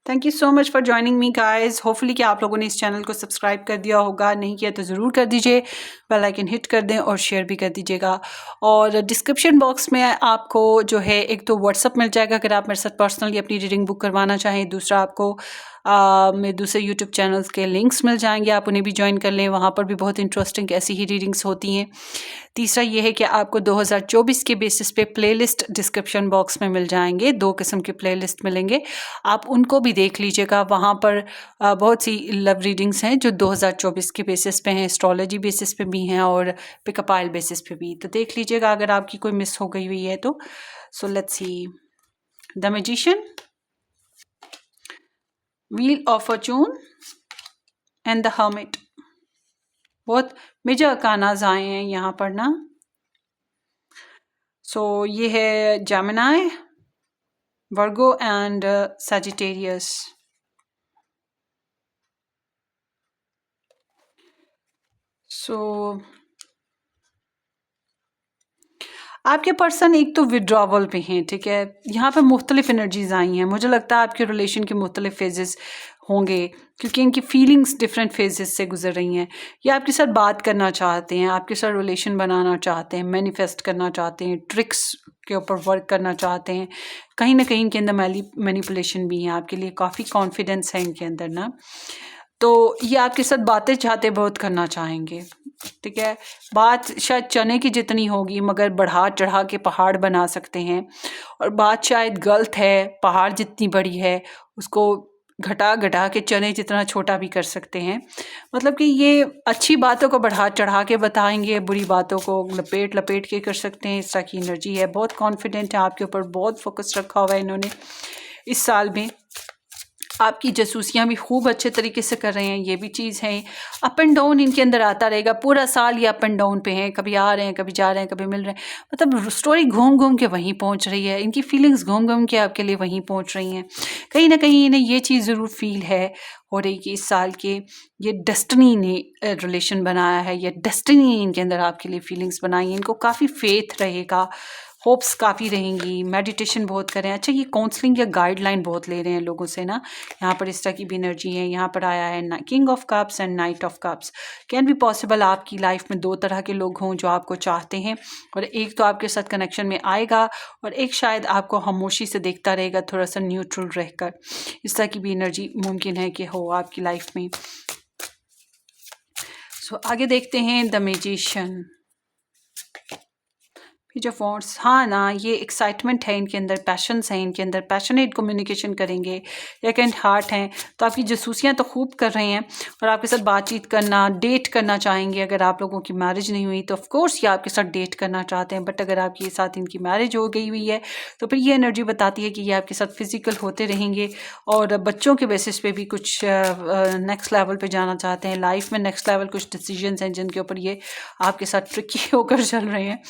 Thank you so much for joining me guys. Hopefully कि आप लोगों ने इस चैनल को सब्सक्राइब कर दिया होगा, नहीं किया तो ज़रूर कर दीजिए, बेल आइकन हिट कर दें और शेयर भी कर दीजिएगा। और डिस्क्रिप्शन बॉक्स में आपको जो है एक तो व्हाट्सअप मिल जाएगा अगर आप मेरे साथ पर्सनली अपनी रीडिंग बुक करवाना चाहें। दूसरा आपको मेरे दूसरे यूट्यूब चैनल्स के लिंक्स मिल जाएंगे, आप उन्हें भी ज्वाइन कर लें, वहाँ पर भी बहुत इंटरेस्टिंग ऐसी ही रीडिंग्स होती हैं। तीसरा ये है कि आपको 2024 के बेसिस पे प्लेलिस्ट डिस्क्रिप्शन बॉक्स में मिल जाएंगे, 2 किस्म के प्लेलिस्ट मिलेंगे, आप उनको भी देख लीजिएगा। वहाँ पर बहुत सी लव रीडिंग्स हैं जो 2024 के बेसिस पे हैं, एस्ट्रोलॉजी बेसिस पे भी हैं और पिकअप आइल बेसिस पे भी, तो देख लीजिएगा अगर आपकी कोई मिस हो गई हुई है तो। So let's see the magician, wheel of Fortune and the hermit. बहुत मेजर अरकानाज आए हैं यहाँ पर ना। सो ये है जेमिनी, वर्गो एंड सजिटेरियस। सो आपके पर्सन एक तो विड्रॉवल पे हैं, ठीक है। यहाँ पे मुख्तलिफ एनर्जीज आई हैं, मुझे लगता है आपके रिलेशन के मुख्तलिफ फेजेस होंगे क्योंकि इनकी फीलिंग्स डिफरेंट फेजेस से गुजर रही हैं। ये आपके साथ बात करना चाहते हैं, आपके साथ रिलेशन बनाना चाहते हैं, मैनिफेस्ट करना चाहते हैं, ट्रिक्स के ऊपर वर्क करना चाहते हैं। कहीं ना कहीं इनके अंदर मैनिपुलेशन भी है आपके लिए, काफ़ी कॉन्फिडेंस है इनके अंदर ना। तो ये आपके साथ बातें चाहते बहुत करना चाहेंगे, ठीक है। बात शायद चने की जितनी होगी मगर बढ़ा चढ़ा के पहाड़ बना सकते हैं, और बात शायद गलत है, पहाड़ जितनी बड़ी है उसको घटा घटा के चने जितना छोटा भी कर सकते हैं। मतलब कि ये अच्छी बातों को बढ़ा चढ़ा के बताएंगे, बुरी बातों को लपेट लपेट के कर सकते हैं। इस तरह की एनर्जी है, बहुत कॉन्फिडेंट है आपके ऊपर, बहुत फोकस रखा हुआ है इन्होंने इस साल में। आपकी जासूसियाँ भी खूब अच्छे तरीके से कर रहे हैं, ये भी चीज़ है। अप एंड डाउन इनके अंदर आता रहेगा, पूरा साल ये अप एंड डाउन पे हैं, कभी आ रहे हैं, कभी जा रहे हैं, कभी मिल रहे हैं। मतलब स्टोरी घूम घूम के वहीं पहुंच रही है, इनकी फीलिंग्स घूम घूम के आपके लिए वहीं पहुंच रही हैं। कहीं ना कहीं इन्हें ये चीज़ ज़रूर फील है हो रही कि इस साल के ये डेस्टिनी ने रिलेशन बनाया है, या डेस्टिनी इनके अंदर आपके लिए फीलिंग्स बनाई है। इनको काफ़ी फेथ रहेगा, होप्स काफ़ी रहेंगी, मेडिटेशन बहुत करें। अच्छा, ये काउंसलिंग या गाइडलाइन बहुत ले रहे हैं लोगों से ना, यहाँ पर इस तरह की भी एनर्जी है। यहाँ पर आया है king of cups and night of cups. Can be possible आपकी लाइफ में 2 तरह के लोग हों जो आपको चाहते हैं, और एक तो आपके साथ कनेक्शन में आएगा और एक शायद आपको खामोशी से देखता रहेगा, थोड़ा सा न्यूट्रल रहकर। इस तरह की भी एनर्जी मुमकिन है कि हो आपकी लाइफ में। सो आगे देखते हैं द मैजिशियन, जो फोर्स, हाँ ना, ये एक्साइटमेंट है इनके अंदर, पैशंस हैं इनके अंदर, पैशनेट कम्युनिकेशन करेंगे, सेकंड हार्ट हैं। तो आपकी जासूसियाँ तो खूब कर रहे हैं और आपके साथ बातचीत करना, डेट करना चाहेंगे। अगर आप लोगों की मैरिज नहीं हुई तो ऑफ कोर्स ये आपके साथ डेट करना चाहते हैं, बट अगर आपके साथ इनकी मैरिज हो गई हुई है तो फिर ये एनर्जी बताती है कि ये आपके साथ फिजिकल होते रहेंगे और बच्चों के बेसिस पे भी कुछ नेक्स्ट लेवल पे जाना चाहते हैं लाइफ में। नेक्स्ट लेवल कुछ डिसीजंस हैं जिनके ऊपर ये आपके साथ ट्रिकी होकर चल रहे हैं,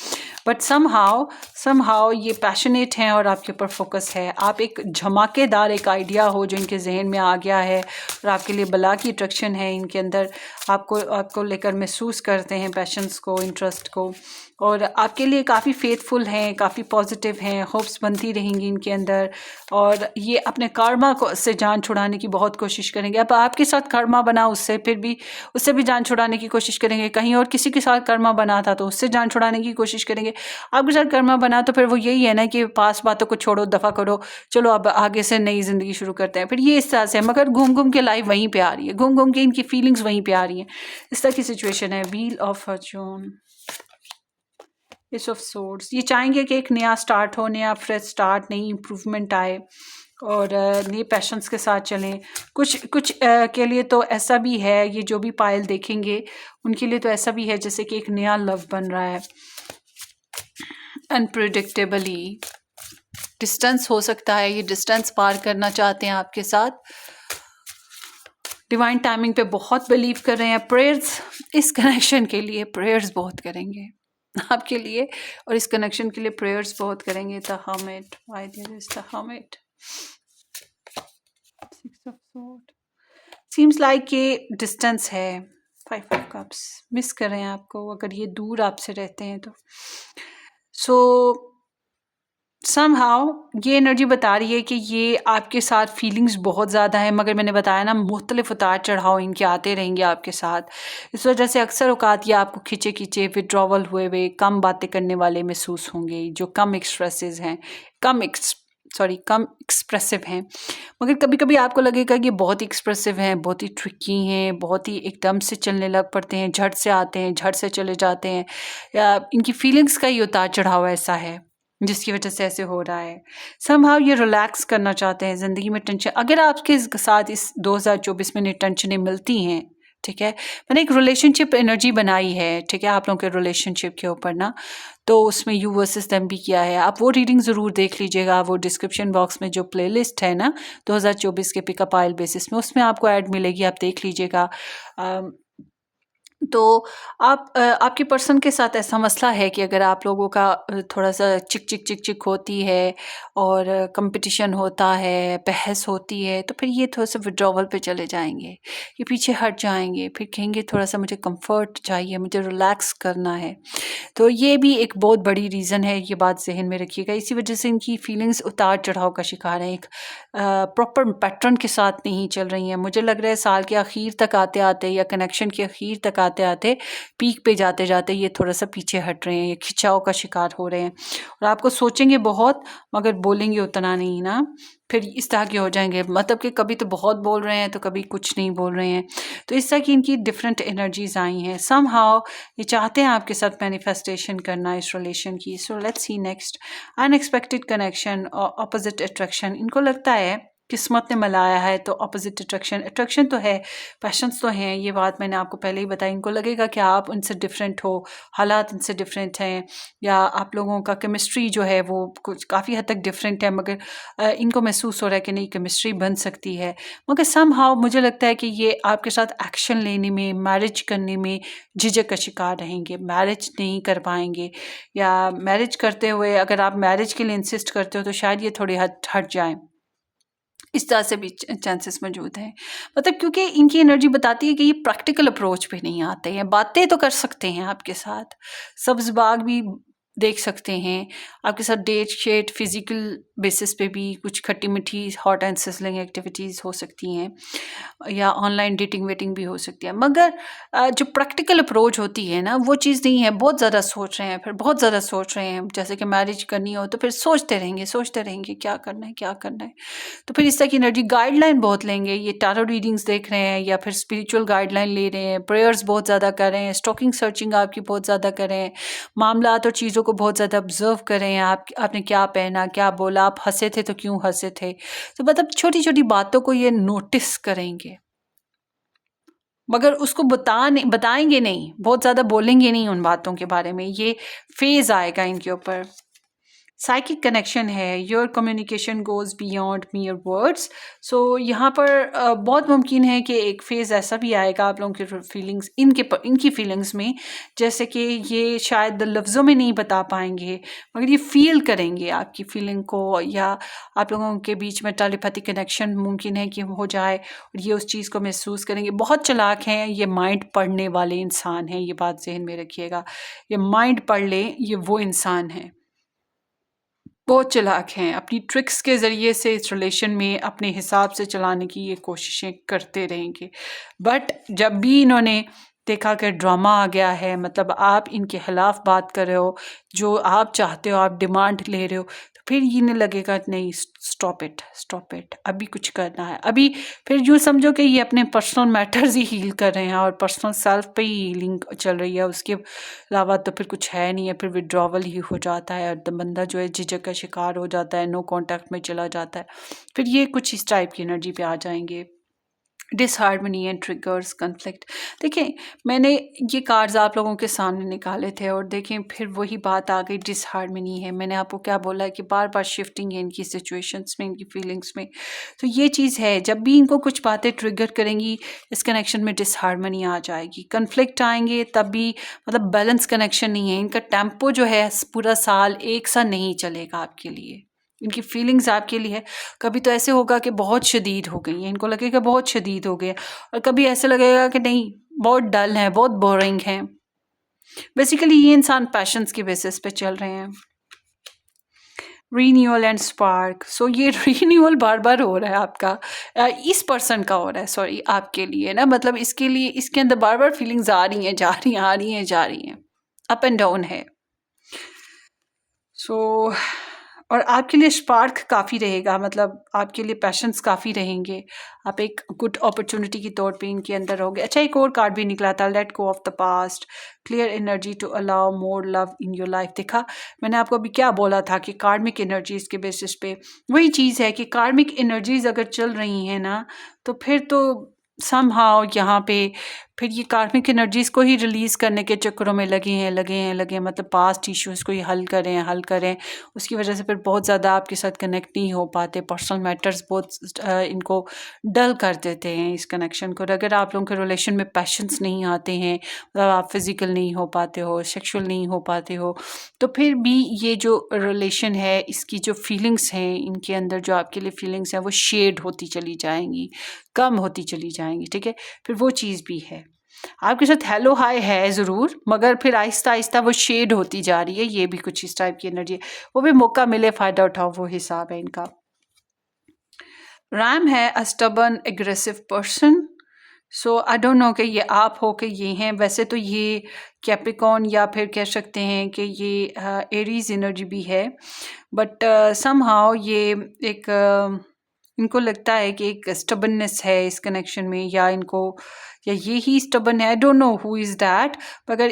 बट समहाउ ये पैशनेट हैं और आपके ऊपर फोकस है। आप एक धमाकेदार एक आइडिया हो जो इनके जहन में आ गया है और आपके लिए बला की अट्रैक्शन है इनके अंदर, आपको लेकर महसूस करते हैं पैशंस को, इंटरेस्ट को, और आपके लिए काफ़ी फेथफुल हैं, काफ़ी पॉजिटिव हैं, होप्स बनती रहेंगी इनके अंदर। और ये अपने कर्मा को से जान छुड़ाने की बहुत कोशिश करेंगे। अब आपके साथ कर्मा बना उससे भी जान छुड़ाने की कोशिश करेंगे। कहीं और किसी के साथ कर्मा बना था तो उससे जान छुड़ाने की कोशिश करेंगे। आपके साथ कर्मा बना तो फिर वो यही है ना कि पास बातों को छोड़ो, दफ़ा करो, चलो अब आगे से नई ज़िंदगी शुरू करते हैं। फिर ये इस तरह से, मगर घूम घूम के लाइफ वहीं पे आ रही है, घूम घूम के इनकी फीलिंग्स वहीं पे आ रही हैं। इस तरह की सिचुएशन है। Wheel of Fortune, S of swords, ये चाहेंगे कि एक नया स्टार्ट हो, नया फ्रेश स्टार्ट, नई इम्प्रूवमेंट आए और नए पैशंस के साथ चलें। कुछ के लिए तो ऐसा भी है, ये जो भी पायल देखेंगे उनके लिए तो ऐसा भी है जैसे कि एक नया लव बन रहा है अनप्रिडिक्टेबली। डिस्टेंस हो सकता है, ये डिस्टेंस पार करना चाहते हैं आपके साथ। डिवाइन टाइमिंग पे बहुत बिलीव कर रहे हैं। प्रेयर्स इस कनेक्शन के लिए प्रेयर्स बहुत करेंगे आपके लिए, और इस कनेक्शन के लिए प्रेयर्स बहुत करेंगे। The hermit, why there is the hermit, six of sword, seems like ये डिस्टेंस है। फाइव ऑफ कप्स, मिस कर रहे हैं आपको अगर ये दूर आपसे रहते हैं तो। सो समहाउ ये एनर्जी बता रही है कि ये आपके साथ फीलिंग्स बहुत ज़्यादा है, मगर मैंने बताया ना मुख्तलिफ उतार चढ़ाव इनके आते रहेंगे आपके साथ। इस वजह से अक्सर औकात ये आपको खींचे खींचे, विड्रॉवल हुए हुए, कम बातें करने वाले महसूस होंगे, जो कम एक्सप्रेसिव हैं, कम एक्सप्रेसिव हैं। मगर कभी कभी आपको लगेगा कि बहुत ही एक्सप्रेसिव हैं, बहुत ही ट्रिकी हैं, बहुत ही एकदम से चलने लग पड़ते हैं, झट से आते हैं, झट से चले जाते हैं, या इनकी फीलिंग्स का ही उतार चढ़ाव ऐसा है जिसकी वजह से ऐसे हो रहा है। समहाउ ये रिलैक्स करना चाहते हैं, ज़िंदगी में टेंशन, अगर आपके साथ इस 2024 में टेंशनें मिलती हैं, ठीक है, मैंने एक रिलेशनशिप एनर्जी बनाई है, ठीक है, आप लोगों के रिलेशनशिप के ऊपर ना, तो उसमें यू वर्सेस देम भी किया है। आप वो रीडिंग ज़रूर देख लीजिएगा, वो डिस्क्रिप्शन बॉक्स में जो प्लेलिस्ट है ना 2024 के पिकअप आयल बेसिस में, उसमें आपको ऐड मिलेगी, आप देख लीजिएगा। तो आपके पर्सन के साथ ऐसा मसला है कि अगर आप लोगों का थोड़ा सा चिक चिक चिक चिक होती है और कंपटीशन होता है, बहस होती है, तो फिर ये थोड़ा सा विड्रॉवल पे चले जाएंगे, ये पीछे हट जाएंगे, फिर कहेंगे थोड़ा सा मुझे कंफर्ट चाहिए, मुझे रिलैक्स करना है। तो ये भी एक बहुत बड़ी रीज़न है, ये बात जहन में रखिएगा। इसी वजह से इनकी फीलिंग्स उतार चढ़ाव का शिकार है, एक प्रॉपर पैटर्न के साथ नहीं चल रही हैं। मुझे लग रहा है साल के आखिर तक आते आते या कनेक्शन के आखिर तक आते आते पीक पे जाते जाते ये थोड़ा सा पीछे हट रहे हैं, ये खिंचाव का शिकार हो रहे हैं, और आपको सोचेंगे बहुत मगर बोलेंगे उतना नहीं ना, फिर इस तरह के हो जाएंगे, मतलब कि कभी तो बहुत बोल रहे हैं तो कभी कुछ नहीं बोल रहे हैं। तो इस तरह की इनकी डिफरेंट एनर्जीज आई हैं। समहाउ ये चाहते हैं आपके साथ मैनिफेस्टेशन करना इस रिलेशन की। So let's see next, unexpected connection और ऑपोजिट अट्रैक्शन। इनको लगता है किस्मत ने मिलाया है तो ऑपोजिट अट्रैक्शन तो है, पैशंस तो हैं, ये बात मैंने आपको पहले ही बताई। इनको लगेगा कि आप उनसे डिफरेंट हो, हालात इनसे डिफरेंट हैं, या आप लोगों का केमिस्ट्री जो है वो कुछ काफ़ी हद तक डिफरेंट है, मगर इनको महसूस हो रहा है कि नहीं केमिस्ट्री बन सकती है। मगर समहाउ मुझे लगता है कि ये आपके साथ एक्शन लेने में, मैरिज करने में झिझक का शिकार रहेंगे, मैरिज नहीं कर पाएंगे, या मैरिज करते हुए अगर आप मैरिज के लिए इंसिस्ट करते हो तो शायद ये थोड़े हट जाएं, इस तरह से भी चांसेस मौजूद हैं। मतलब क्योंकि इनकी एनर्जी बताती है कि ये प्रैक्टिकल अप्रोच पे नहीं आते हैं, बातें तो कर सकते हैं आपके साथ, सब्ज़ बाग भी देख सकते हैं आपके साथ, डेट शेट फिजिकल बेसिस पे भी कुछ खट्टी मीठी हॉट एंड सिजलिंग एक्टिविटीज़ हो सकती हैं, या ऑनलाइन डेटिंग वेटिंग भी हो सकती है, मगर जो प्रैक्टिकल अप्रोच होती है ना वो चीज़ नहीं है। बहुत ज़्यादा सोच रहे हैं, फिर बहुत ज़्यादा सोच रहे हैं, जैसे कि मैरिज करनी हो तो फिर सोचते रहेंगे क्या करना है क्या करना है। तो फिर इस तरह की एनर्जी, गाइडलाइन बहुत लेंगे, ये टारो रीडिंग्स देख रहे हैं या फिर स्पिरिचुअल गाइडलाइन ले रहे हैं, प्रेयर्स बहुत ज़्यादा कर रहे हैं, स्टॉकिंग सर्चिंग आपकी बहुत ज़्यादा कर रहे हैं, मामलात और चीज़ों को बहुत ज़्यादा ऑब्जर्व कर रहे हैं। आपने क्या पहना, क्या बोला, आप हंसे थे तो क्यों हंसे थे, तो मतलब छोटी छोटी बातों को ये नोटिस करेंगे, मगर उसको बताएंगे नहीं, बहुत ज़्यादा बोलेंगे नहीं उन बातों के बारे में। ये फेज़ आएगा इनके ऊपर। साइकिक कनेक्शन है, your communication goes beyond mere words. So यहाँ पर बहुत मुमकिन है कि एक फेज़ ऐसा भी आएगा आप लोगों की फीलिंग्स, इनकी फीलिंग्स में, जैसे कि ये शायद लफ्ज़ों में नहीं बता पाएंगे मगर ये फील करेंगे आपकी फीलिंग को, या आप लोगों के बीच में टेलीपैथी कनेक्शन मुमकिन है कि हो जाए और ये उस चीज़ को महसूस करेंगे। बहुत चालाक हैं ये, माइंड पढ़ने वाले इंसान हैं, ये बात जहन में रखिएगा। ये माइंड पढ़ ले, ये वो इंसान है, बहुत चालाक हैं, अपनी ट्रिक्स के ज़रिए से इस रिलेशन में अपने हिसाब से चलाने की ये कोशिशें करते रहेंगे। बट जब भी इन्होंने देखा कि ड्रामा आ गया है, मतलब आप इनके खिलाफ बात कर रहे हो, जो आप चाहते हो, आप डिमांड ले रहे हो, तो फिर ये नहीं लगेगा नहीं, स्टॉप इट, अभी कुछ करना है अभी। फिर यूँ समझो कि ये अपने पर्सनल मैटर्स ही हील कर रहे हैं और पर्सनल सेल्फ पे ही हीलिंग चल रही है, उसके अलावा तो फिर कुछ है नहीं है। फिर विड्रॉवल ही हो जाता है और बंदा जो है झिझक का शिकार हो जाता है, नो कांटेक्ट में चला जाता है। फिर ये कुछ इस टाइप की एनर्जी पे आ जाएंगे। Disharmony and triggers conflict. देखिए, मैंने ये कार्ड्स आप लोगों के सामने निकाले थे और देखें फिर वही बात आ गई, डिसहार्मनी है। मैंने आपको क्या बोला है कि बार बार शिफ्टिंग है इनकी सिचुएशंस में, इनकी फीलिंग्स में। तो ये चीज़ है, जब भी इनको कुछ बातें ट्रिगर करेंगी इस कनेक्शन में डिसहार्मनी आ जाएगी, कन्फ्लिक्ट आएंगे, तब भी मतलब बैलेंस कनेक्शन नहीं है। इनका टेम्पो जो है पूरा साल एक सा नहीं चलेगा आपके लिए। इनकी फीलिंग्स आपके लिए है, कभी तो ऐसे होगा कि बहुत शदीद हो गई है, इनको लगेगा बहुत शदीद हो गया, और कभी ऐसे लगेगा कि नहीं बहुत डल है, बहुत बोरिंग है। बेसिकली ये इंसान पैशंस के बेसिस पे चल रहे हैं। Renewal and spark. सो ये रीन्यूअल बार बार हो रहा है आपका, इस पर्सन का हो रहा है, सॉरी आपके लिए ना, मतलब इसके लिए इसके अंदर बार बार फीलिंग्स आ रही हैं, जा रही हैं, आ रही हैं, जा रही हैं, अप एंड डाउन है। सो और आपके लिए स्पार्क काफ़ी रहेगा, मतलब आपके लिए पैशंस काफ़ी रहेंगे। आप एक गुड अपॉर्चुनिटी के तौर पे इनके अंदर रहोगे। अच्छा, एक और कार्ड भी निकला था, let go of the past, clear energy to allow more love in your life. देखा मैंने आपको अभी क्या बोला था कि कार्मिक एनर्जीज के बेसिस पे वही चीज़ है कि कार्मिक एनर्जीज अगर चल रही हैं ना, तो फिर तो समहाउ यहाँ पे फिर ये कार्मिक एनर्जीज को ही रिलीज करने के चक्करों में लगे हैं, मतलब पास्ट इश्यूज को ही हल करें। उसकी वजह से फिर बहुत ज़्यादा आपके साथ कनेक्ट नहीं हो पाते, पर्सनल मैटर्स बहुत इनको डल कर देते हैं इस कनेक्शन को। अगर आप लोगों के रिलेशन में पैशंस नहीं आते हैं, मतलब आप फिजिकल नहीं हो पाते हो, सेक्सुअल नहीं हो पाते हो, तो फिर भी ये जो रिलेशन है इसकी जो फीलिंग्स हैं इनके अंदर, जो आपके लिए फीलिंग्स हैं वो शेड होती चली जाएंगी, कम होती चली जाएंगी। ठीक है, फिर वो चीज़ भी है, आपके साथ हेलो हाय है ज़रूर, मगर फिर आहिस्ता आहिस्ता वो शेड होती जा रही है। ये भी कुछ इस टाइप की एनर्जी है, वो भी मौका मिले फ़ायदा उठाओ, वो हिसाब है इनका। रैम है a stubborn aggressive person. So I don't know कि ये आप हो कि ये हैं। वैसे तो ये कैप्रिकॉर्न या फिर कह सकते हैं कि ये एरीज एनर्जी भी है, बट समहाउ ये एक इनको लगता है कि एक स्टबननेस है इस कनेक्शन में, या इनको या ये ही स्टबन है, आई don't know who is that. मगर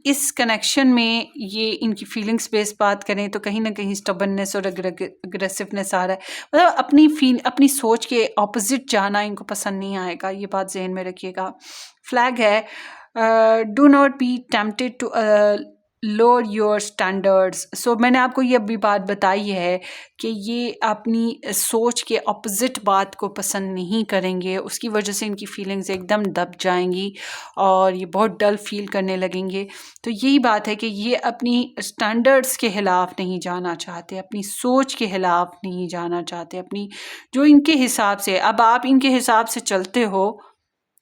इस कनेक्शन में ये इनकी फीलिंग्स बेस्ड बात करें तो कहीं ना कहीं स्टबननेस और अग्रेसिवनेस आ रहा है, मतलब अपनी सोच के ऑपोजिट जाना इनको पसंद नहीं आएगा, ये बात जहन में रखिएगा। फ्लैग है do not be tempted to lower your standards. So मैंने आपको ये अभी बात बताई है कि ये अपनी सोच के ऑपोजिट बात को पसंद नहीं करेंगे, उसकी वजह से इनकी फीलिंग्स एकदम दब जाएंगी और ये बहुत डल फील करने लगेंगे। तो यही बात है कि ये अपनी स्टैंडर्ड्स के ख़िलाफ़ नहीं जाना चाहते, अपनी सोच के ख़िलाफ़ नहीं जाना चाहते, अपनी जो इनके हिसाब से, अब आप इनके हिसाब से चलते हो,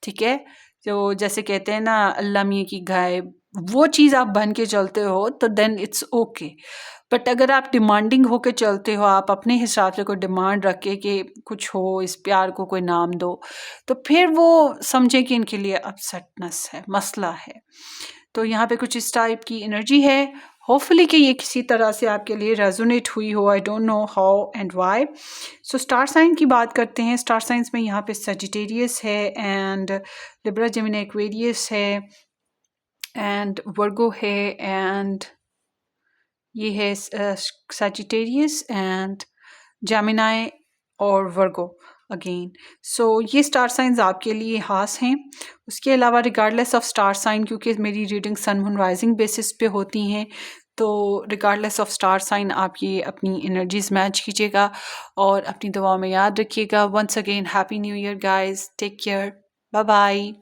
ठीक है, जो जैसे कहते हैं ना अल्लाह मियाँ की गाय, वो चीज़ आप बन के चलते हो तो देन इट्स ओके। बट अगर आप डिमांडिंग होके चलते हो, आप अपने हिसाब से कोई डिमांड रख के कि कुछ हो, इस प्यार को कोई नाम दो, तो फिर वो समझे कि इनके लिए अपसेटनेस है, मसला है। तो यहाँ पे कुछ इस टाइप की एनर्जी है। होपफुली कि ये किसी तरह से आपके लिए रेजोनेट हुई हो, I don't know how and why. So star sign की बात करते हैं। स्टार साइंस में यहाँ पे सजिटेरियस है एंड लिब्रा, जेमिनी, एक्वेरियस है एंड वर्गो है एंड ये है सजिटेरियस एंड जेमिनी और वर्गो अगेन। सो ये स्टार साइंस आपके लिए खास हैं। उसके अलावा रिगार्डलेस ऑफ स्टार साइन, क्योंकि मेरी reading sun moon rising basis पे होती हैं, तो रिगार्डलेस ऑफ स्टार साइन आप ये अपनी एनर्जीज मैच कीजिएगा और अपनी दुआ में याद रखिएगा। Once again happy new year guys, take care, bye bye.